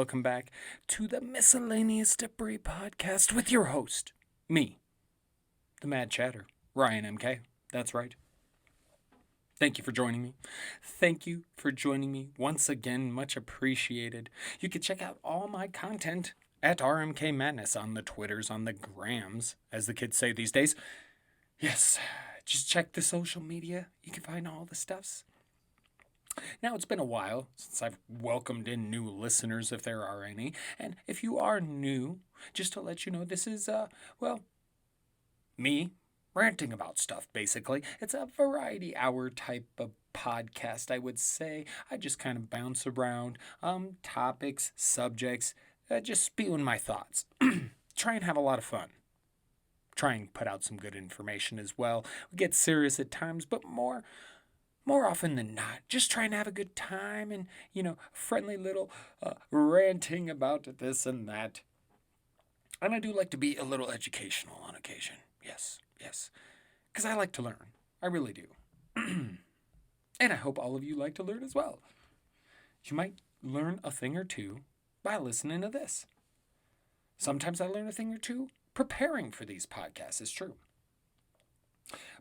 welcome back to the Miscellaneous Debris Podcast with your host, me, the Mad Chatter, Ryan MK. That's right. Thank you for joining me. Thank you for joining me once again. Much appreciated. You can check out all my content at RMK Madness on the Twitters, on the Grams, as the kids say these days. Yes, just check the social media. You can find all the stuffs. Now, it's been a while since I've welcomed in new listeners, if there are any. And if you are new, just to let you know, this is, me ranting about stuff, basically. It's a variety hour type of podcast, I would say. I just kind of bounce around topics, subjects, just spewing my thoughts. Try and have a lot of fun. Try and put out some good information as well. We get serious at times, but more often than not, just trying to have a good time and, friendly little ranting about this and that. And I do like to be a little educational on occasion. Yes. Because I like to learn. I really do. And I hope all of you like to learn as well. You might learn a thing or two by listening to this. Sometimes I learn a thing or two preparing for these podcasts. It's true.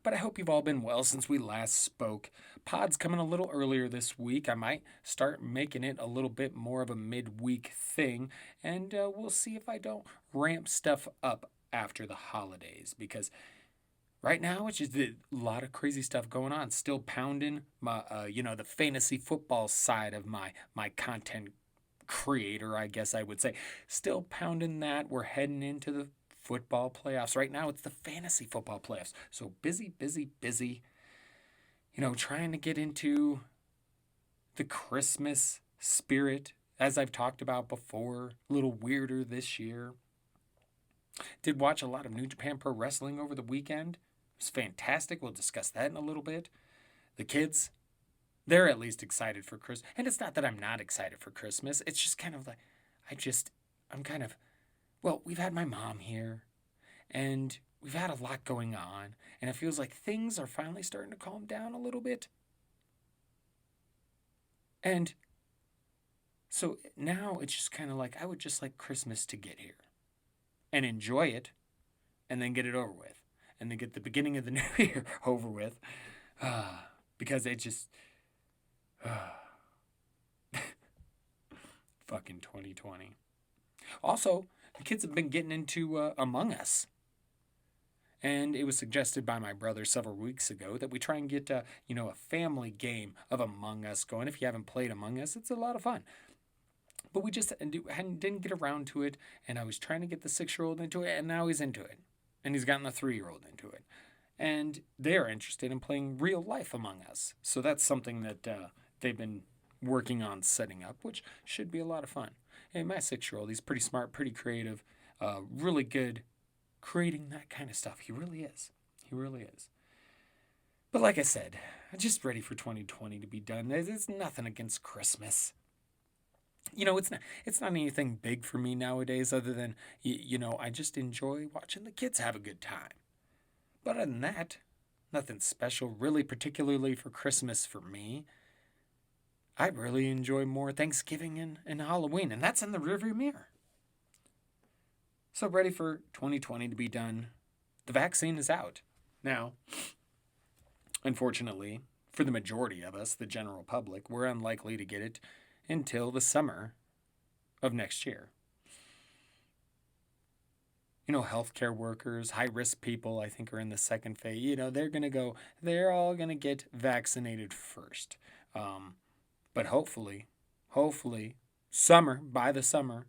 But I hope you've all been well since we last spoke. Pod's coming a little earlier this week. I might start making it a little bit more of a midweek thing, and we'll see if I don't ramp stuff up after the holidays, because right now it's just a lot of crazy stuff going on. Still pounding my, the fantasy football side of my content creator, I guess I would say. Still pounding that. We're heading into the football playoffs. Right now, it's the fantasy football playoffs. So busy. Trying to get into the Christmas spirit, as I've talked about before. A little weirder this year. Did watch a lot of New Japan Pro Wrestling over the weekend. It was fantastic. We'll discuss that in a little bit. The kids, they're at least excited for Christmas. And it's not that I'm not excited for Christmas. It's just kind of like, we've had my mom here, and we've had a lot going on, and it feels like things are finally starting to calm down a little bit. And so now it's just kind of like, I would just like Christmas to get here and enjoy it, and then get it over with, and then get the beginning of the new year over with, because it just, fucking 2020. Also, the kids have been getting into Among Us. And it was suggested by my brother several weeks ago that we try and get, a family game of Among Us going. If you haven't played Among Us, it's a lot of fun. But we just didn't get around to it. And I was trying to get the 6-year-old into it, and now he's into it. And he's gotten the 3-year-old into it. And they're interested in playing real life Among Us. So that's something that they've been working on setting up, which should be a lot of fun. And my 6-year-old, he's pretty smart, pretty creative, really good creating that kind of stuff. He really is. But like I said, I'm just ready for 2020 to be done. There's nothing against Christmas. It's not anything big for me nowadays, other than, I just enjoy watching the kids have a good time. But other than that, nothing special, really, particularly for Christmas for me. I really enjoy more Thanksgiving and Halloween, and that's in the rearview mirror. So ready for 2020 to be done. The vaccine is out. Now, unfortunately, for the majority of us, the general public, we're unlikely to get it until the summer of next year. Healthcare workers, high-risk people, I think, are in the second phase. They're all going to get vaccinated first. But hopefully, by the summer,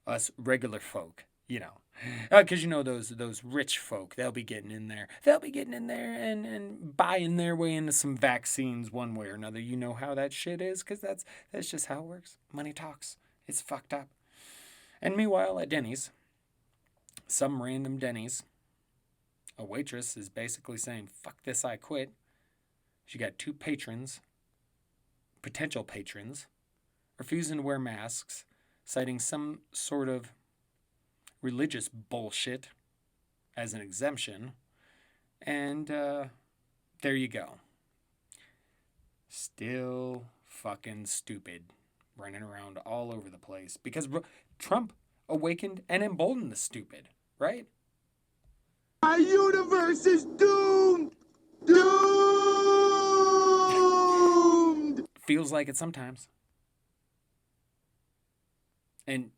us regular folk, because those rich folk, they'll be getting in there. And buying their way into some vaccines one way or another. You know how that shit is, because that's just how it works. Money talks. It's fucked up. And meanwhile, at Denny's, some random Denny's, a waitress is basically saying, "Fuck this, I quit." She got 2 potential patrons, refusing to wear masks, citing some sort of religious bullshit as an exemption. And there you go. Still fucking stupid. running around all over the place because Trump awakened and emboldened the stupid, right? My universe is doomed! Doomed! Feels like it sometimes. And,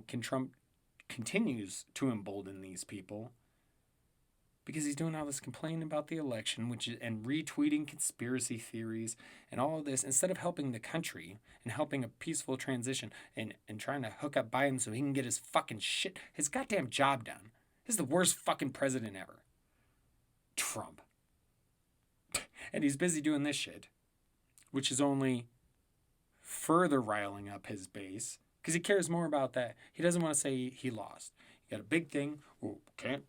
can Trump continues to embolden these people because he's doing all this complaining about the election, and retweeting conspiracy theories and all of this instead of helping the country and helping a peaceful transition and trying to hook up Biden so he can get his goddamn job done. This is the worst fucking president ever. Trump. And he's busy doing this shit, which is only further riling up his base because he cares more about that. He doesn't want to say he lost. You got a big thing. Oh, can't.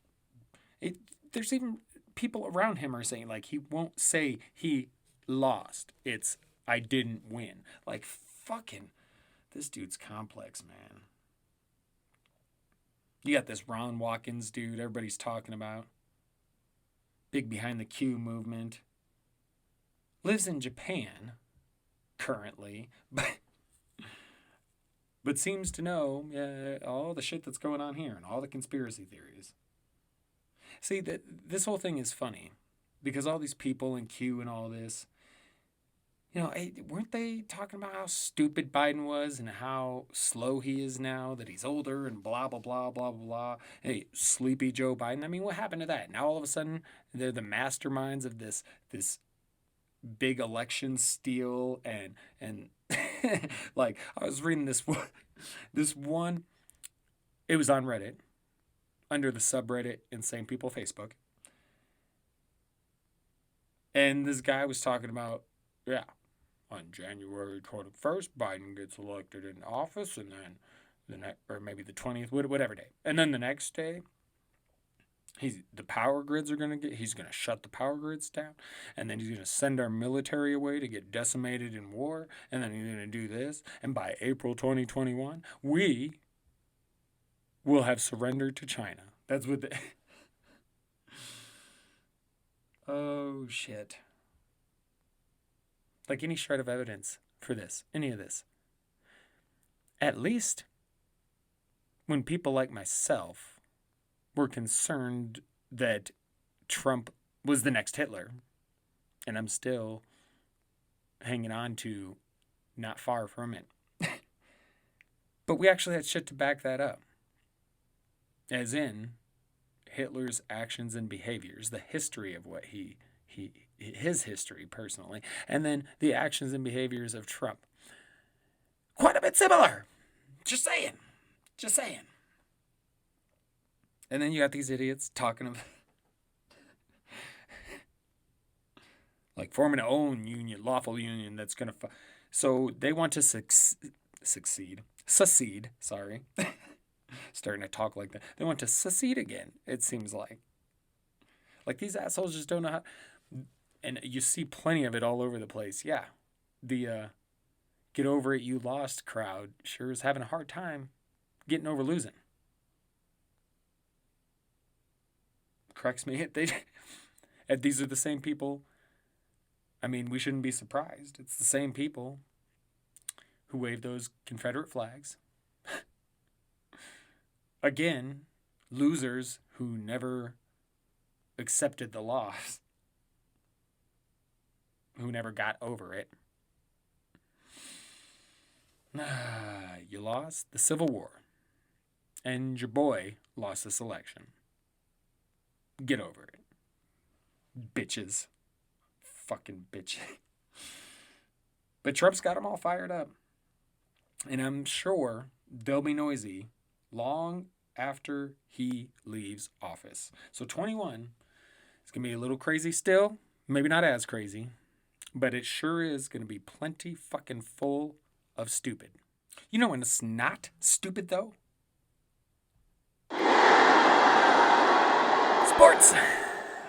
There's even people around him are saying, like, he won't say he lost. It's, I didn't win. Like, fucking, this dude's complex, man. You got this Ron Watkins dude everybody's talking about. Big behind the Q movement. Lives in Japan currently, but seems to know all the shit that's going on here and all the conspiracy theories. See, this whole thing is funny because all these people in Q and all this, weren't they talking about how stupid Biden was and how slow he is now, that he's older and blah, blah, blah, blah, blah. Hey, sleepy Joe Biden. I mean, what happened to that? Now all of a sudden they're the masterminds of this big election steal and like I was reading this one, it was on Reddit under the subreddit Insane People Facebook, and this guy was talking about on January 21st Biden gets elected in office, and then or maybe the 20th, whatever day, and then the next day the power grids he's going to shut the power grids down, and then he's going to send our military away to get decimated in war, and then he's going to do this, and by April 2021, we will have surrendered to China. That's what oh, shit. Like any shred of evidence for this, any of this. At least when people like myself were concerned that Trump was the next Hitler, and I'm still hanging on to not far from it. But we actually had shit to back that up. As in Hitler's actions and behaviors, the history of what his history personally, and then the actions and behaviors of Trump. Quite a bit similar. Just saying. And then you got these idiots talking about like forming an own union, lawful union that's going to... So they want to secede. Sorry. Starting to talk like that. They want to secede again, it seems like. Like these assholes just don't know how... And you see plenty of it all over the place. Yeah. The get over it, you lost crowd sure is having a hard time getting over losing. Corrects me. And these are the same people. I mean, we shouldn't be surprised. It's the same people who wave those Confederate flags. Again, losers who never accepted the loss, who never got over it. You lost the Civil War, and your boy lost this election. Get over it. Bitches. Fucking bitch. But Trump's got them all fired up. And I'm sure they'll be noisy long after he leaves office. So 21 is going to be a little crazy still. Maybe not as crazy. But it sure is going to be plenty fucking full of stupid. You know when it's not stupid, though? Sports!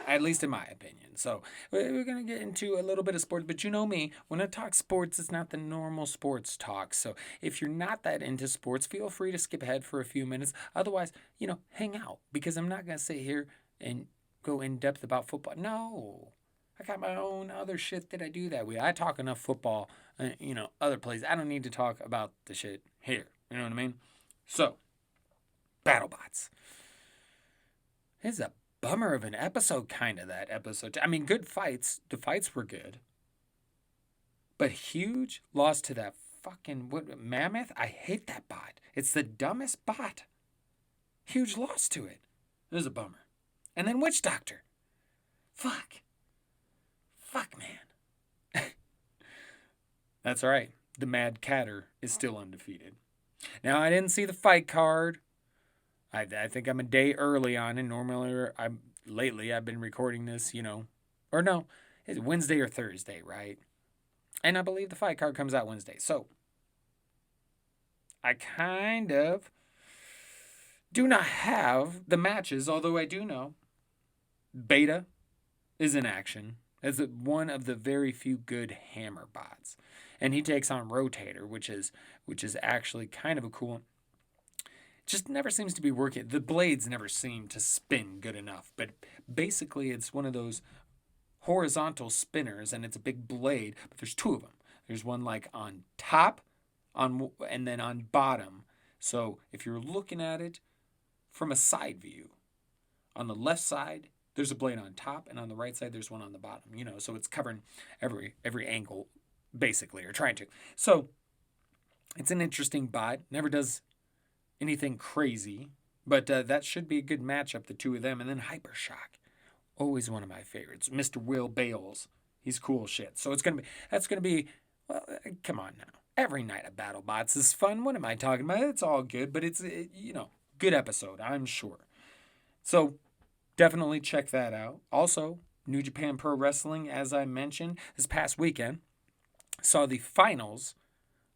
At least in my opinion. So we're going to get into a little bit of sports. But you know me, when I talk sports, it's not the normal sports talk. So if you're not that into sports, feel free to skip ahead for a few minutes. Otherwise, hang out. Because I'm not going to sit here and go in depth about football. No. I got my own other shit that I do that way. I talk enough football, other places. I don't need to talk about the shit here. You know what I mean? So, BattleBots. It's a bummer of an episode, kind of that episode. I mean, good fights. The fights were good. But huge loss to that fucking mammoth. I hate that bot. It's the dumbest bot. Huge loss to it. It was a bummer. And then Witch Doctor. Fuck. Fuck, man. That's all right. The Mad Catter is still undefeated. Now, I didn't see the fight card. I think I'm a day early on it. Normally, lately I've been recording this, or no, it's Wednesday or Thursday, right? And I believe the fight card comes out Wednesday. So, I kind of do not have the matches, although I do know Beta is in action as one of the very few good hammer bots. And he takes on Rotator, which is actually kind of a cool one. Just never seems to be working. The blades never seem to spin good enough. But basically, it's one of those horizontal spinners, and it's a big blade. But there's two of them. There's one like on top, and then on bottom. So if you're looking at it from a side view, on the left side there's a blade on top, and on the right side there's one on the bottom. So it's covering every angle, basically, or trying to. So it's an interesting bot. Never does anything crazy, but that should be a good matchup, the two of them. And then Hypershock, always one of my favorites. Mr. Will Bales, he's cool shit. So that's gonna be well. Come on now, every night of BattleBots is fun. What am I talking about? It's all good, but it's good episode, I'm sure. So definitely check that out. Also, New Japan Pro Wrestling, as I mentioned, this past weekend saw the finals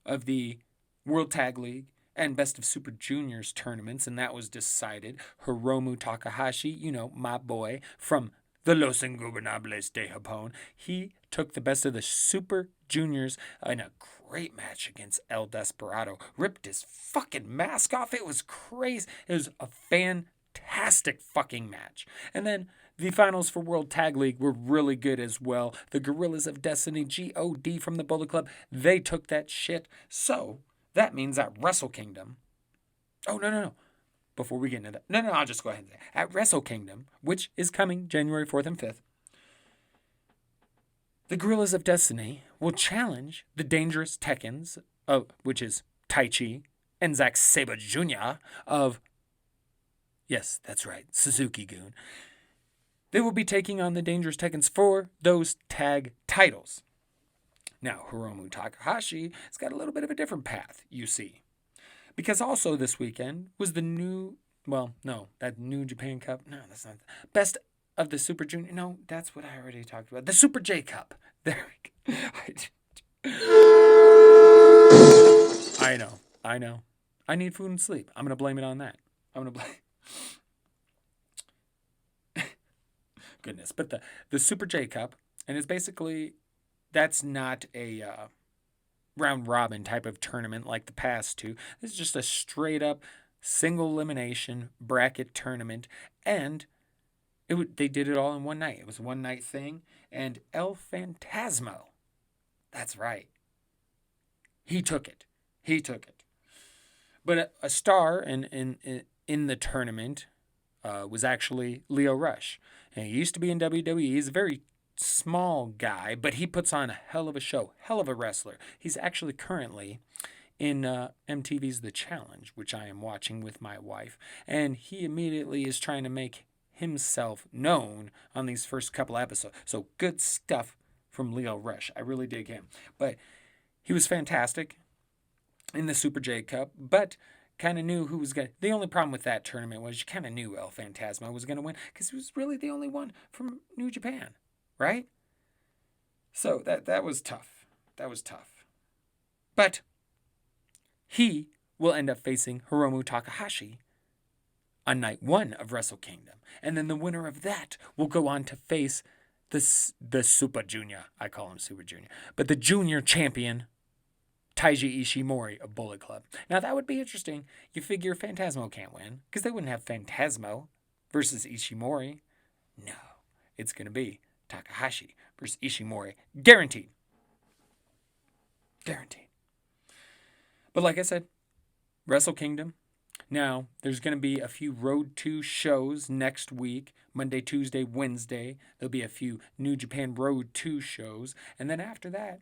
of the World Tag League and Best of Super Juniors tournaments, and that was decided. Hiromu Takahashi, my boy from the Los Ingobernables de Japón, he took the Best of the Super Juniors in a great match against El Desperado. Ripped his fucking mask off. It was crazy. It was a fantastic fucking match. And then the finals for World Tag League were really good as well. The Gorillas of Destiny, GOD from the Bullet Club, they took that shit. So that means at Wrestle Kingdom. Oh, no. Before we get into that. No, I'll just go ahead and say. At Wrestle Kingdom, which is coming January 4th and 5th, the Gorillas of Destiny will challenge the Dangerous Tekkens, which is Taichi and Zack Sabre Jr. of, yes, that's right, Suzuki-gun. They will be taking on the Dangerous Tekkens for those tag titles. Now, Hiromu Takahashi has got a little bit of a different path, you see. Because also this weekend was the that New Japan Cup. No, that's not. Best of the Super Junior. No, that's what I already talked about. The Super J Cup. There we go. I know. I need food and sleep. I'm going to blame it on that. Goodness. But the Super J Cup, and it's basically, that's not a round robin type of tournament like the past two. This is just a straight up single elimination bracket tournament, and they did it all in one night. It was a one night thing, and El Phantasmo, that's right, he took it. But a star in the tournament was actually Lio Rush, and he used to be in WWE. He's a very small guy, but he puts on a hell of a show, hell of a wrestler. He's actually currently in MTV's The Challenge, which I am watching with my wife, and he immediately is trying to make himself known on these first couple episodes. So good stuff from Lio Rush. I really dig him. But he was fantastic in the Super J Cup, but kind of knew who was going to. The only problem with that tournament was you kind of knew El Phantasmo was going to win because he was really the only one from New Japan. Right? So that was tough. But he will end up facing Hiromu Takahashi on night 1 of Wrestle Kingdom. And then the winner of that will go on to face the Super Junior. I call him Super Junior. But the junior champion, Taiji Ishimori of Bullet Club. Now that would be interesting. You figure Phantasmo can't win because they wouldn't have Phantasmo versus Ishimori. No, it's going to be Takahashi versus Ishimori. Guaranteed. Guaranteed. But like I said, Wrestle Kingdom. Now, there's going to be a few Road 2 shows next week. Monday, Tuesday, Wednesday. There'll be a few New Japan Road 2 shows. And then after that,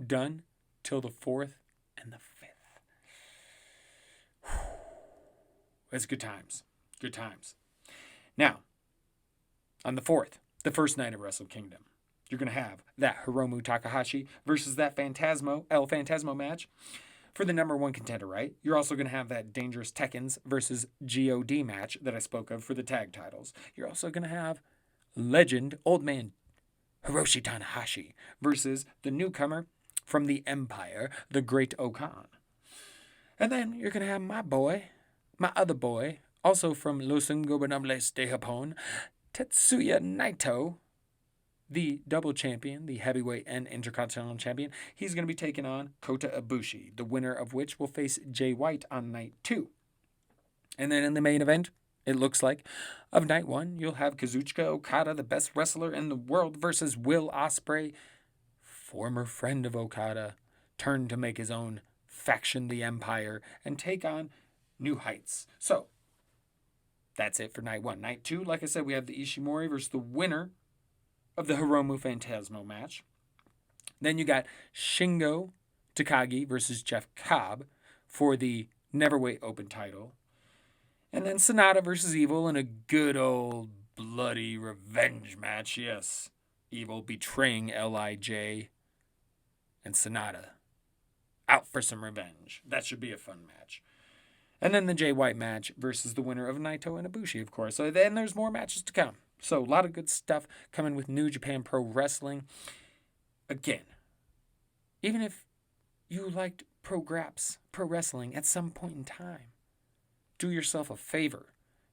done till the 4th and the 5th. It's good times. Good times. Now, on the 4th, the first night of Wrestle Kingdom, you're going to have that Hiromu Takahashi versus that El Phantasmo match for the number one contender, right? You're also going to have that Dangerous Tekkens versus GOD match that I spoke of for the tag titles. You're also going to have legend, old man Hiroshi Tanahashi versus the newcomer from the Empire, the Great Okan. And then you're going to have my other boy, also from Los Ingobernables de Japón, Tetsuya Naito, the double champion, the heavyweight and intercontinental champion. He's going to be taking on Kota Ibushi, the winner of which will face Jay White on night 2. And then in the main event, it looks like, of night 1, you'll have Kazuchika Okada, the best wrestler in the world, versus Will Ospreay, former friend of Okada, turned to make his own faction, the Empire, and take on new heights. So, that's it for night 1. Night 2, like I said, we have the Ishimori versus the winner of the Hiromu Phantasmo match. Then you got Shingo Takagi versus Jeff Cobb for the Neverweight Open title. And then Sonata versus Evil in a good old bloody revenge match. Yes, Evil betraying LIJ and Sonata out for some revenge. That should be a fun match. And then the Jay White match versus the winner of Naito and Ibushi, of course. So then there's more matches to come. So a lot of good stuff coming with New Japan Pro Wrestling. Again, even if you liked Pro Wrestling at some point in time, do yourself a favor.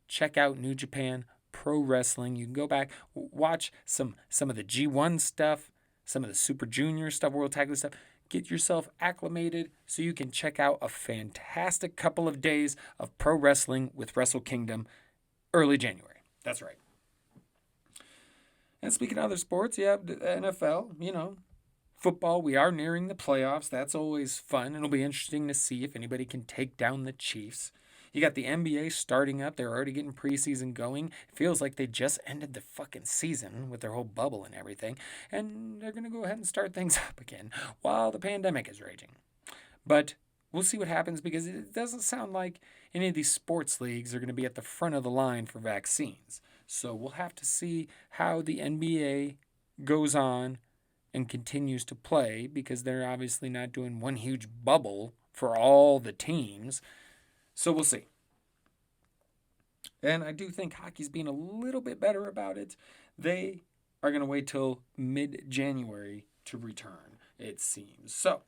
Check out New Japan Pro Wrestling. You can go back, watch some of the G1 stuff, some of the Super Junior stuff, World Tag League stuff. Get yourself acclimated so you can check out a fantastic couple of days of pro wrestling with Wrestle Kingdom early January. That's right. And speaking of other sports, you have the NFL, football. We are nearing the playoffs. That's always fun. It'll be interesting to see if anybody can take down the Chiefs. You got the NBA starting up. They're already getting preseason going. It feels like they just ended the fucking season with their whole bubble and everything. And they're going to go ahead and start things up again while the pandemic is raging. But we'll see what happens because it doesn't sound like any of these sports leagues are going to be at the front of the line for vaccines. So we'll have to see how the NBA goes on and continues to play because they're obviously not doing one huge bubble for all the teams. So we'll see. And I do think hockey's being a little bit better about it. They are going to wait till mid-January to return, it seems. So,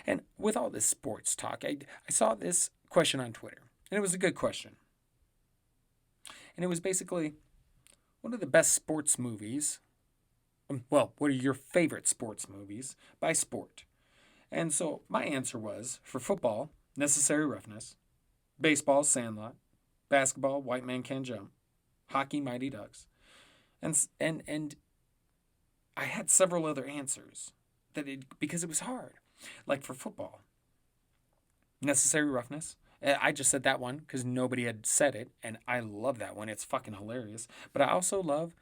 and with all this sports talk, I saw this question on Twitter. And it was a good question. And it was basically, what are the best sports movies? What are your favorite sports movies by sport? And so my answer was, for football, Necessary Roughness. Baseball, Sandlot. Basketball, White Man Can't Jump. Hockey, Mighty Ducks. And I had several other answers because it was hard. Like for football, Necessary Roughness. I just said that one because nobody had said it, and I love that one. It's fucking hilarious. But I also love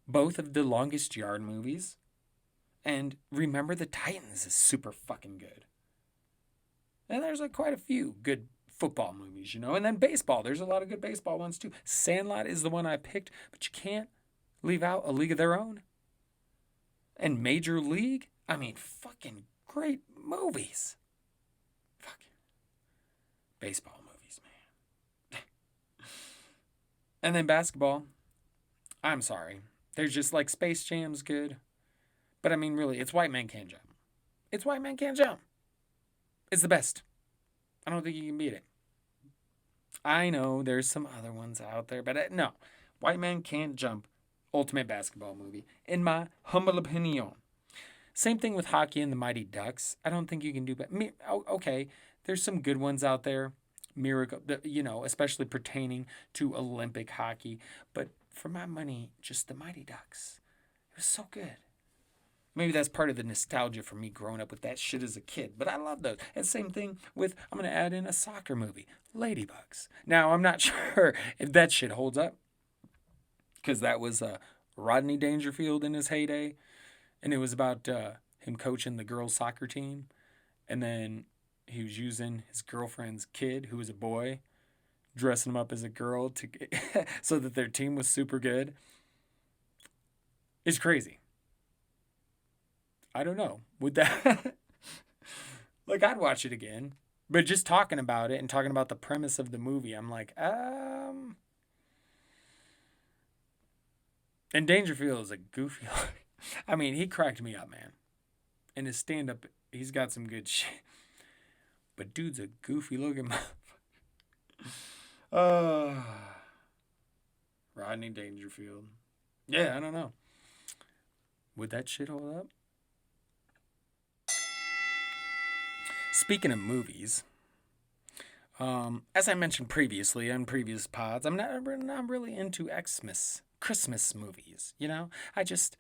both of the Longest Yard movies. And Remember the Titans is super fucking good. And there's quite a few good football movies, And then baseball. There's a lot of good baseball ones too. Sandlot is the one I picked, but you can't leave out A League of Their Own. And Major League. Fucking great movies. Fucking baseball movies, man. And then basketball. I'm sorry. There's just Space Jam's good. But really, it's White Man Can't Jump. It's White Man Can't Jump. It's the best. I don't think you can beat it. I know there's some other ones out there, but no. White Man Can't Jump, ultimate basketball movie, in my humble opinion. Same thing with hockey and the Mighty Ducks. I don't think you can do better. Okay, there's some good ones out there, miracle, especially pertaining to Olympic hockey. But for my money, just the Mighty Ducks. It was so good. Maybe that's part of the nostalgia for me growing up with that shit as a kid. But I love those. And same thing with, I'm going to add in a soccer movie, Ladybugs. Now, I'm not sure if that shit holds up because that was Rodney Dangerfield in his heyday. And it was about him coaching the girls' soccer team. And then he was using his girlfriend's kid, who was a boy, dressing him up as a girl to so that their team was super good. It's crazy. I don't know. Would that like I'd watch it again. But just talking about it and talking about the premise of the movie, I'm like, and Dangerfield is a goofy. I mean, he cracked me up, man. And his stand up, he's got some good shit. But dude's a goofy looking Rodney Dangerfield. Yeah, I don't know. Would that shit hold up? Speaking of movies, as I mentioned previously on previous pods, I'm not really into Christmas movies. I just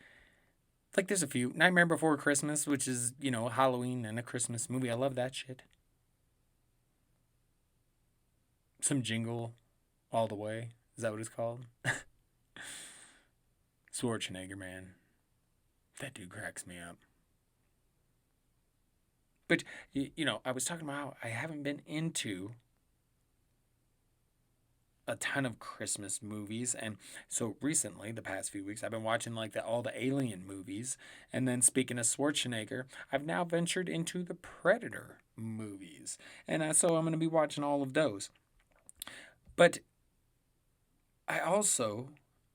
like there's a few Nightmare Before Christmas, which is Halloween and a Christmas movie. I love that shit. Some Jingle All the Way. Is that what it's called? Schwarzenegger, man, that dude cracks me up. But, I was talking about how I haven't been into a ton of Christmas movies. And so recently, the past few weeks, I've been watching like all the Alien movies. And then speaking of Schwarzenegger, I've now ventured into the Predator movies. And so I'm going to be watching all of those. But I also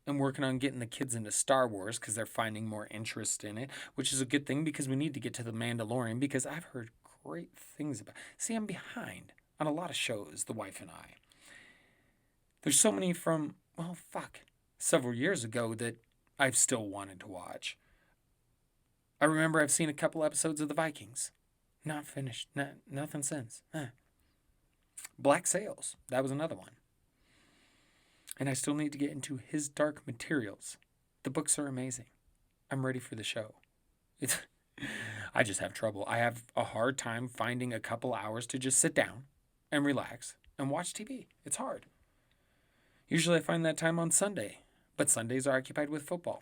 am working on getting the kids into Star Wars because they're finding more interest in it, which is a good thing because we need to get to The Mandalorian because I've heard great things about it. See, I'm behind on a lot of shows, the wife and I. There's so many from, several years ago that I've still wanted to watch. I remember I've seen a couple episodes of The Vikings. Not finished. Nothing since. Black Sails. That was another one. And I still need to get into His Dark Materials. The books are amazing. I'm ready for the show. I just have trouble. I have a hard time finding a couple hours to just sit down and relax and watch TV. It's hard. Usually I find that time on Sunday, but Sundays are occupied with football.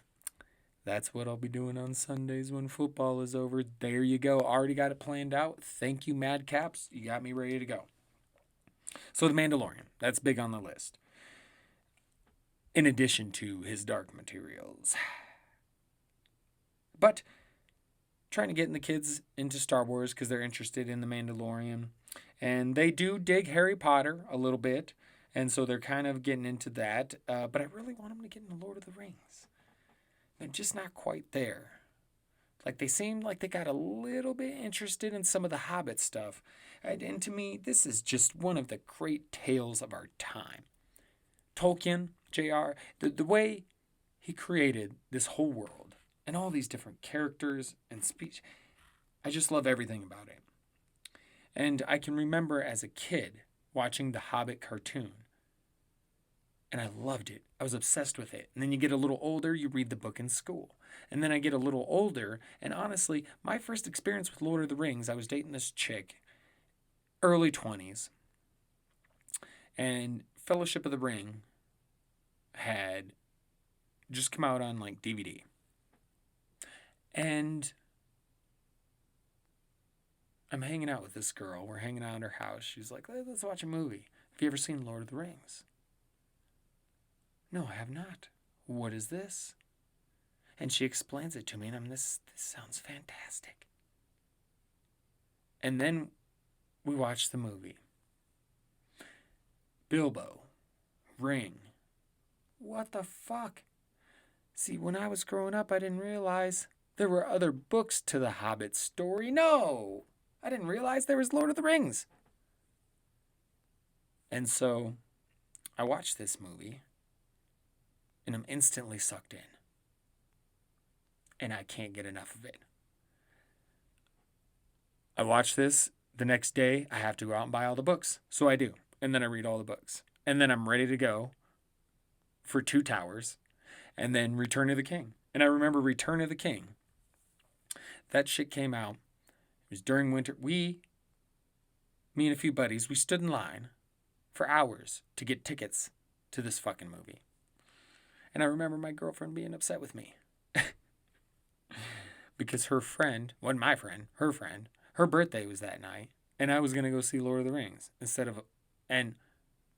That's what I'll be doing on Sundays when football is over. There you go. Already got it planned out. Thank you, Mad Caps. You got me ready to go. So The Mandalorian. That's big on the list. In addition to His Dark Materials. But trying to get the kids into Star Wars because they're interested in The Mandalorian. And they do dig Harry Potter a little bit. And so they're kind of getting into that. But I really want them to get into Lord of the Rings. They're just not quite there. Like they seem like they got a little bit interested in some of the Hobbit stuff. And to me, this is just one of the great tales of our time. Tolkien, J.R., the way he created this whole world and all these different characters and speech, I just love everything about it. And I can remember as a kid watching the Hobbit cartoon. And I loved it. I was obsessed with it. And then you get a little older, you read the book in school. And then I get a little older, and honestly, my first experience with Lord of the Rings, I was dating this chick, early 20s. And Fellowship of the Ring had just come out on like DVD. And I'm hanging out with this girl. We're hanging out at her house. She's like, let's watch a movie. Have you ever seen Lord of the Rings? No, I have not. What is this? And she explains it to me, and I'm this sounds fantastic. And then we watch the movie. Bilbo. Ring. What the fuck? See, when I was growing up, I didn't realize there were other books to the Hobbit story. No! I didn't realize there was Lord of the Rings. And so, I watched this movie, and I'm instantly sucked in. And I can't get enough of it. I watch this. The next day, I have to go out and buy all the books. So I do. and then I read all the books. And then I'm ready to go for Two Towers, and then Return of the King. And I remember Return of the King. That shit came out. It was during winter. Me and a few buddies, we stood in line for hours to get tickets to this fucking movie. And I remember my girlfriend being upset with me. Because her friend, wasn't my friend, her birthday was that night. And I was going to go see Lord of the Rings instead of, and,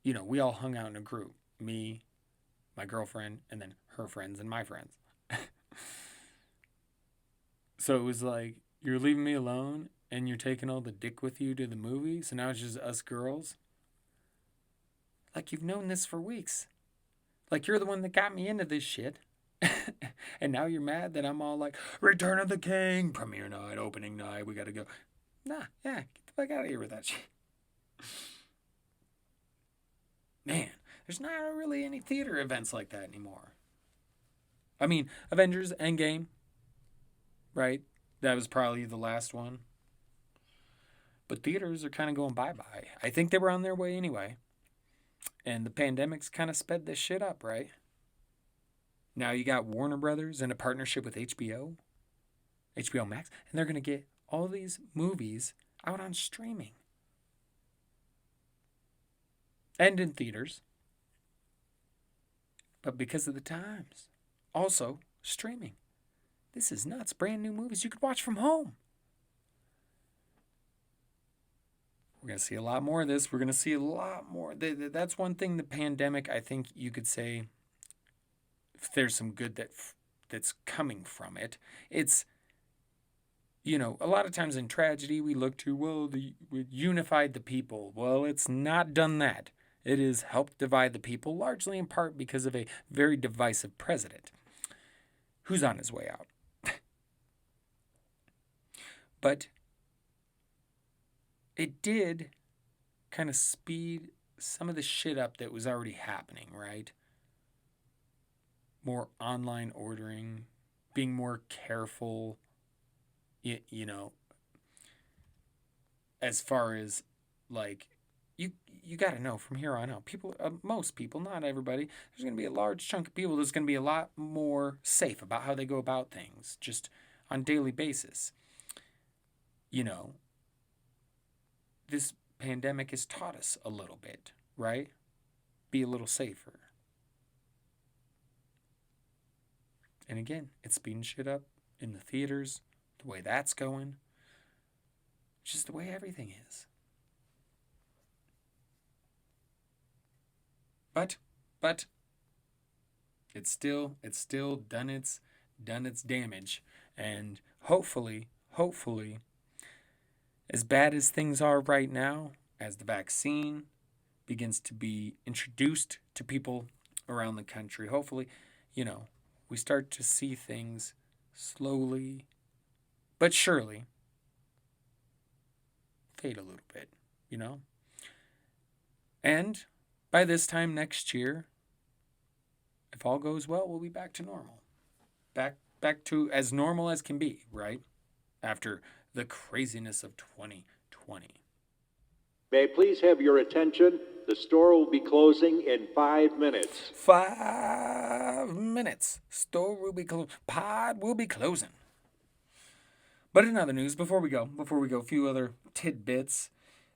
we all hung out in a group. Me, my girlfriend, and then her friends and my friends. So it was like, you're leaving me alone and you're taking all the dick with you to the movie. So now it's just us girls. Like, you've known this for weeks. Like, you're the one that got me into this shit. And now you're mad that I'm all like, Return of the King, premiere night, opening night, we gotta go. Nah, yeah, get the fuck out of here with that shit. Man, there's not really any theater events like that anymore. I mean, Avengers Endgame, right? That was probably the last one. But theaters are kind of going bye-bye. I think they were on their way anyway. And the pandemic's kind of sped this shit up, right? Now you got Warner Brothers in a partnership with HBO Max, and they're going to get all these movies out on streaming and in theaters. But because of the times, also streaming. This is nuts. Brand new movies you could watch from home. We're going to see a lot more of this. We're going to see a lot more. That's one thing the pandemic, I think you could say, if there's some good that's coming from it. It's, a lot of times in tragedy we look to, we unified the people. Well, it's not done that. It has helped divide the people, largely in part because of a very divisive president who's on his way out. But it did kind of speed some of the shit up that was already happening, right? More online ordering, being more careful, as far as like, you got to know from here on out, people, most people, not everybody, there's going to be a large chunk of people that's going to be a lot more safe about how they go about things just on a daily basis. This pandemic has taught us a little bit, right? Be a little safer. And again, it's speeding shit up in the theaters, the way that's going, just the way everything is. But it's still done its damage, and hopefully, as bad as things are right now, as the vaccine begins to be introduced to people around the country, hopefully, we start to see things slowly but surely fade a little bit, And by this time next year, if all goes well, we'll be back to normal. Back to as normal as can be, right? After the craziness of 2020. May I please have your attention? The store will be closing in 5 minutes. 5 minutes. Store will be closed. Pod will be closing. But in other news, before we go, a few other tidbits.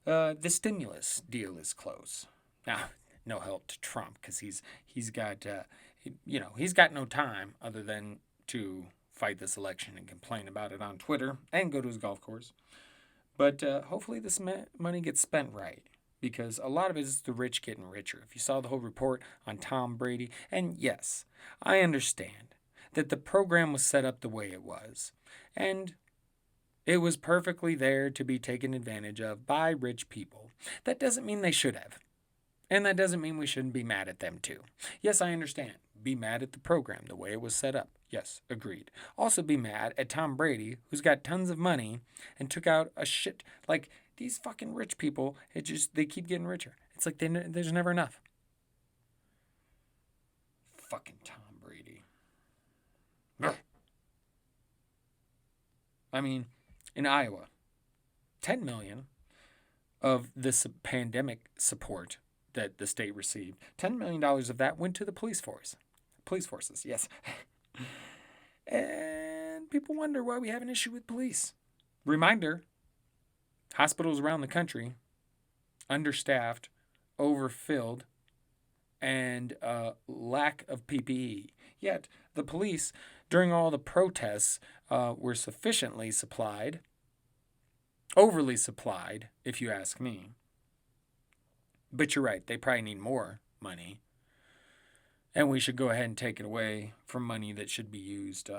The stimulus deal is close. Now, no help to Trump because he's got he's got no time other than to fight this election and complain about it on Twitter and go to his golf course. But hopefully this money gets spent right, because a lot of it is the rich getting richer. If you saw the whole report on Tom Brady, and yes, I understand that the program was set up the way it was, and it was perfectly there to be taken advantage of by rich people. That doesn't mean they should have. And that doesn't mean we shouldn't be mad at them too. Yes, I understand. Be mad at the program, the way it was set up. Yes, agreed. Also be mad at Tom Brady, who's got tons of money and took out a shit. Like, these fucking rich people, they keep getting richer. It's like there's never enough. Fucking Tom Brady. Ugh. I mean, in Iowa, 10 million of this pandemic support that the state received, $10 million of that went to the police force. Police forces, yes. And people wonder why we have an issue with police. Reminder, hospitals around the country, understaffed, overfilled, and lack of PPE. Yet the police, during all the protests, were sufficiently supplied, overly supplied, if you ask me. But you're right, they probably need more money. And we should go ahead and take it away from money that should be used,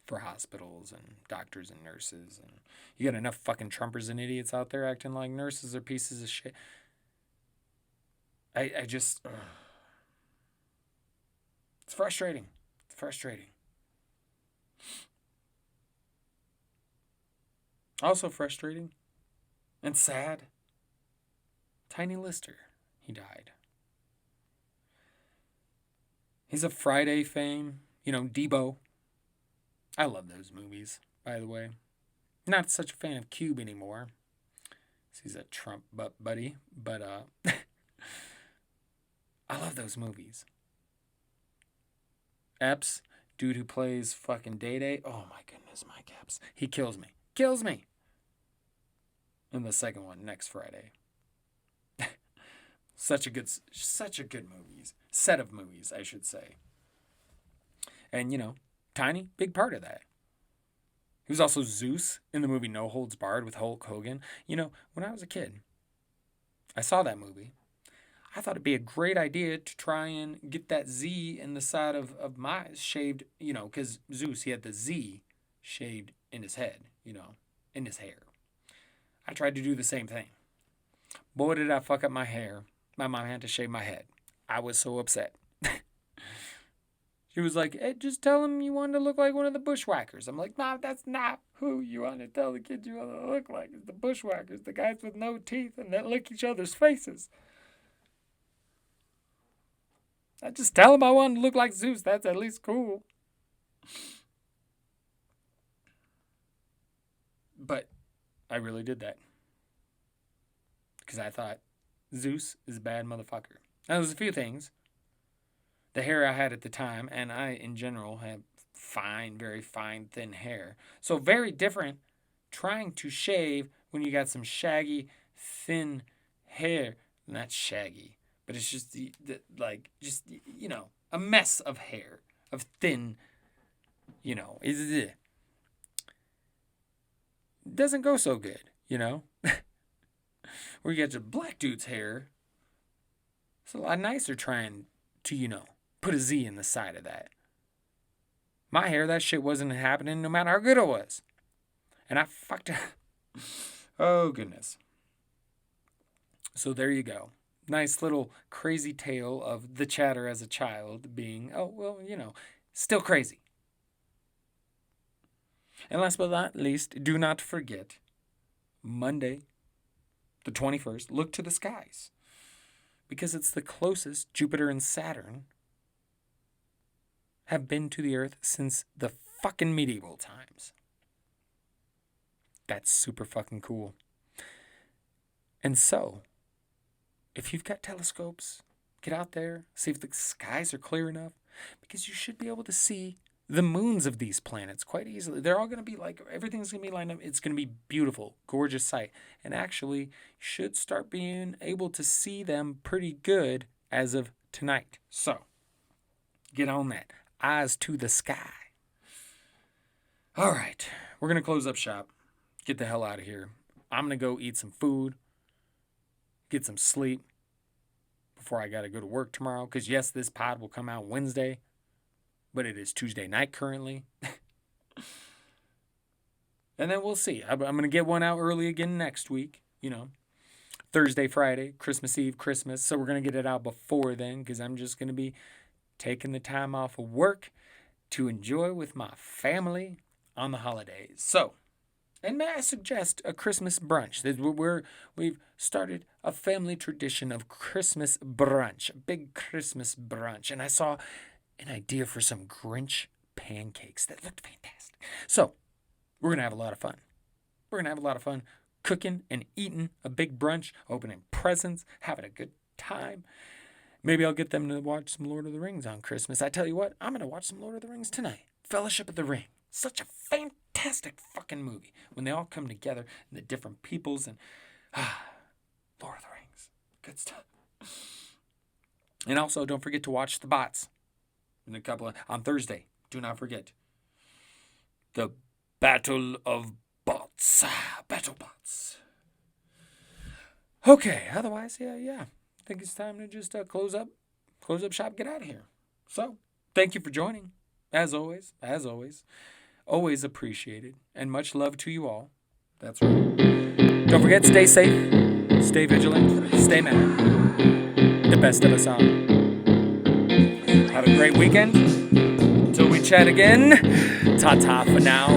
for hospitals and doctors and nurses. And you got enough fucking Trumpers and idiots out there acting like nurses are pieces of shit. I just... It's frustrating. It's frustrating. Also frustrating and sad. Tiny Lister, he died. He's a Friday fame. Deebo. I love those movies, by the way. Not such a fan of Cube anymore. He's a Trump buddy. But I love those movies. Epps, dude who plays fucking Day. Oh my goodness, Mike Epps. He kills me. Kills me. In the second one, next Friday. Such a good movies. Set of movies, I should say. And, Tiny, big part of that. He was also Zeus in the movie No Holds Barred with Hulk Hogan. When I was a kid, I saw that movie. I thought it'd be a great idea to try and get that Z in the side of my shaved, because Zeus, he had the Z shaved in his head, in his hair. I tried to do the same thing. Boy, did I fuck up my hair. My mom had to shave my head. I was so upset. She was like, hey, just tell him you want to look like one of the bushwhackers. I'm like, nah, that's not who you want to tell the kids you want to look like. It's the bushwhackers, the guys with no teeth and that lick each other's faces. I just tell him I want to look like Zeus. That's at least cool. But I really did that. Because I thought Zeus is a bad motherfucker. Now, there's a few things. The hair I had at the time, and I, in general, have fine, very fine, thin hair. So very different trying to shave when you got some shaggy, thin hair. Not shaggy, but it's just, a mess of hair, of thin, it doesn't go so good, Where you got your black dude's hair, it's a lot nicer trying to, put a Z in the side of that. My hair, that shit wasn't happening no matter how good it was. And I fucked up. Oh, goodness. So there you go. Nice little crazy tale of the chatter as a child being, still crazy. And last but not least, do not forget, Monday, the 21st, look to the skies. Because it's the closest Jupiter and Saturn have been to the Earth since the fucking medieval times. That's super fucking cool. And so, if you've got telescopes, get out there, see if the skies are clear enough, because you should be able to see the moons of these planets quite easily. They're all going to be everything's going to be lined up. It's going to be beautiful, gorgeous sight. And actually, you should start being able to see them pretty good as of tonight. So, get on that. Eyes to the sky. All right, we're going to close up shop. Get the hell out of here. I'm going to go eat some food, get some sleep before I got to go to work tomorrow. Because, yes, this pod will come out Wednesday, but it is Tuesday night currently. And then we'll see. I'm going to get one out early again next week, Thursday, Friday, Christmas Eve, Christmas. So we're going to get it out before then because I'm just going to be taking the time off of work to enjoy with my family on the holidays. So, and may I suggest a Christmas brunch? We've started a family tradition of Christmas brunch, a big Christmas brunch. And I saw an idea for some Grinch pancakes that looked fantastic. So, we're going to have a lot of fun. cooking and eating a big brunch, opening presents, having a good time. Maybe I'll get them to watch some Lord of the Rings on Christmas. I tell you what, I'm going to watch some Lord of the Rings tonight. Fellowship of the Ring. Such a fantastic fucking movie. When they all come together and the different peoples and Lord of the Rings. Good stuff. And also, don't forget to watch The Bots. On Thursday. Do not forget. The Battle of Bots. Battle Bots. Okay, otherwise, yeah. I think it's time to just close up shop, get out of here. So, thank you for joining. As always, always appreciated. And much love to you all. That's right. Don't forget, stay safe, stay vigilant, stay mad. The best of us all. Have a great weekend. Until we chat again, ta-ta for now.